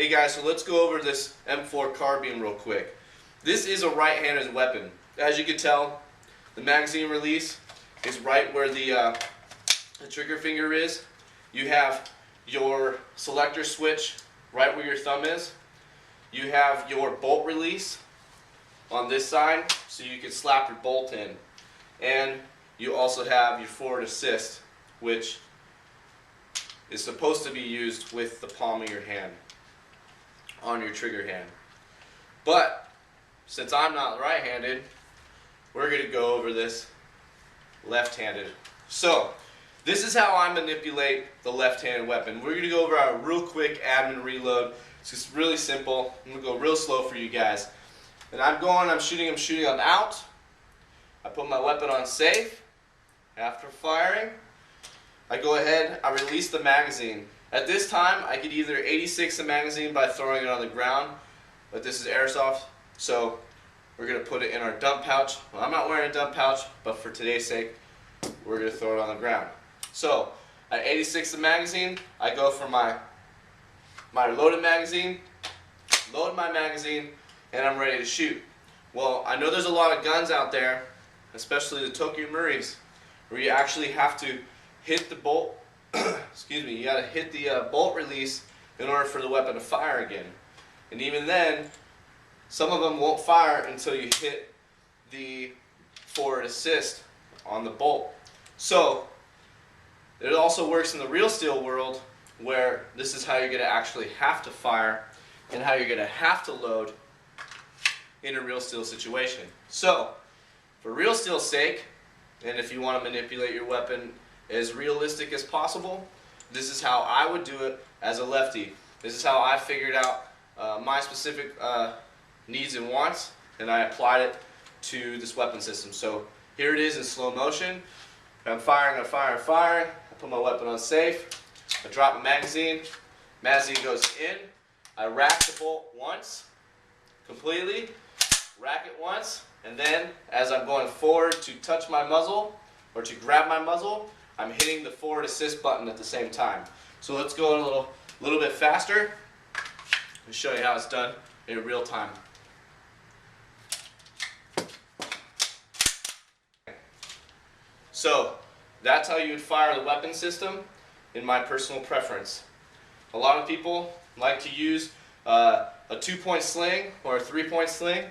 Hey guys, so let's go over this M4 Carbine real quick. This is a right-handed weapon. As you can tell, the magazine release is right where the trigger finger is. You have your selector switch right where your thumb is. You have your bolt release on this side, so you can slap your bolt in. And you also have your forward assist, which is supposed to be used with the palm of your hand on your trigger hand. But since I'm not right-handed, we're going to go over this left-handed. So this is how I manipulate the left-handed weapon. We're going to go over our real quick admin reload. It's just really simple. I'm going to go real slow for you guys. And I'm shooting, I'm out. I put my weapon on safe. After firing, I go ahead, I release the magazine. At this time, I could either 86 the magazine by throwing it on the ground, but this is airsoft, so we're going to put it in our dump pouch. Well, I'm not wearing a dump pouch, but for today's sake, we're going to throw it on the ground. So, at 86 the magazine, I go for my loaded magazine, load my magazine, and I'm ready to shoot. Well, I know there's a lot of guns out there, especially the Tokyo Marys, where you actually have to hit the bolt, excuse me, you got to hit the bolt release in order for the weapon to fire again. And even then, some of them won't fire until you hit the forward assist on the bolt. So, it also works in the real steel world, where this is how you're going to actually have to fire and how you're going to have to load in a real steel situation. So, for real steel's sake, and if you want to manipulate your weapon as realistic as possible, this is how I would do it as a lefty. This is how I figured out my specific needs and wants, and I applied it to this weapon system. So here it is in slow motion. I'm firing, I put my weapon on safe, I drop my magazine goes in, I rack the bolt once, completely, rack it once, and then as I'm going forward to touch my muzzle, or to grab my muzzle, I'm hitting the forward assist button at the same time. So let's go a little bit faster and show you how it's done in real time. So that's how you would fire the weapon system in my personal preference. A lot of people like to use a 2-point sling or a 3-point sling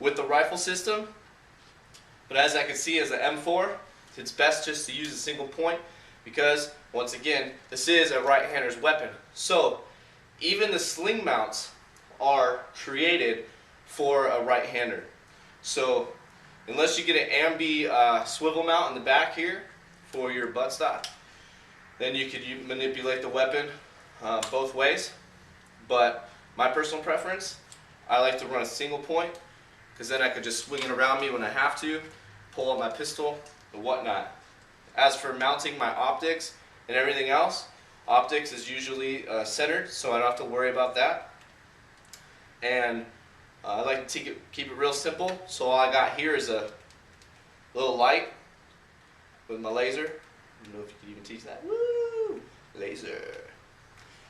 with the rifle system, but as I can see as an M4, it's best just to use a single point because, once again, this is a right-hander's weapon. So even the sling mounts are created for a right-hander. So unless you get an ambi swivel mount in the back here for your buttstock, then you could manipulate the weapon both ways. But my personal preference, I like to run a single point, because then I could just swing it around me when I have to, pull out my pistol, and whatnot. As for mounting my optics and everything else, optics is usually centered, so I don't have to worry about that. And I like to keep it real simple, so all I got here is a little light with my laser. I don't know if you can even teach that. Woo! Laser.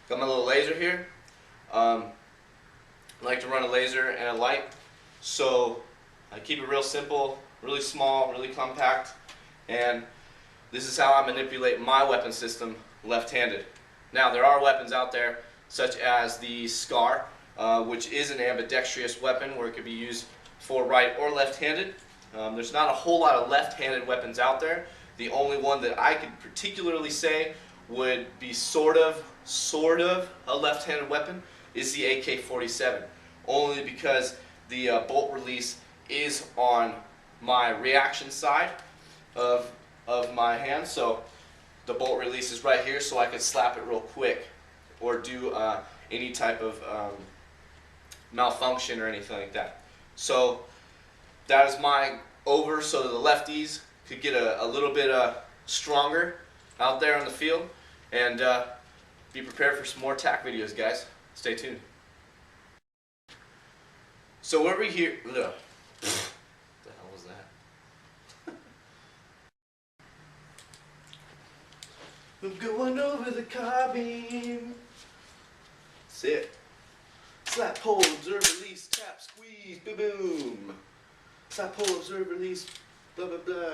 Got my little laser here. I like to run a laser and a light. So I keep it real simple, really small, really compact, and this is how I manipulate my weapon system left-handed. Now there are weapons out there such as the SCAR, which is an ambidextrous weapon where it could be used for right or left-handed. There's not a whole lot of left-handed weapons out there. The only one that I could particularly say would be sort of a left-handed weapon is the AK-47, only because the bolt release is on my reaction side of my hand, so the bolt release is right here, so I could slap it real quick or do any type of malfunction or anything like that. So that is my over, so the lefties could get a little bit stronger out there on the field, and be prepared for some more TAC videos, guys. Stay tuned. So over here, what the hell was that? I'm going over the carbine. That's it. Slap, pull, observe, release, tap, squeeze, boom, boom. Slap, pull, observe, release, blah, blah, blah.